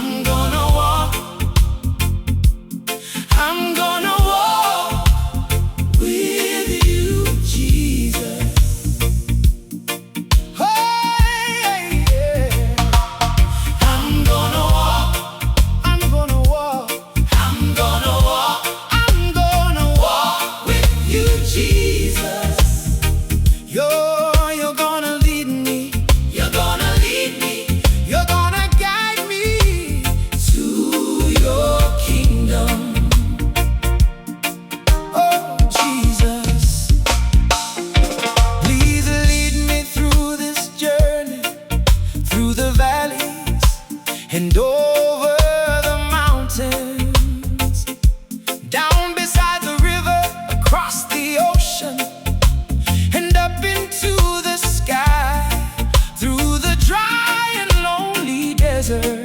I'm gonna walk, I'm gonna walk with you, Jesus. Hey, yeah. I'm gonna walk, I'm gonna walk, I'm gonna walk, I'm gonna walk with you, Jesus. You're gonna lead me, you're gonna lead me, you're gonna guide me to your kingdom. Oh, Jesus, please lead me through this journey, through the valleys and over the mountains, down beside the river, across the ocean, and up into the sky, through the dry and lonely desert.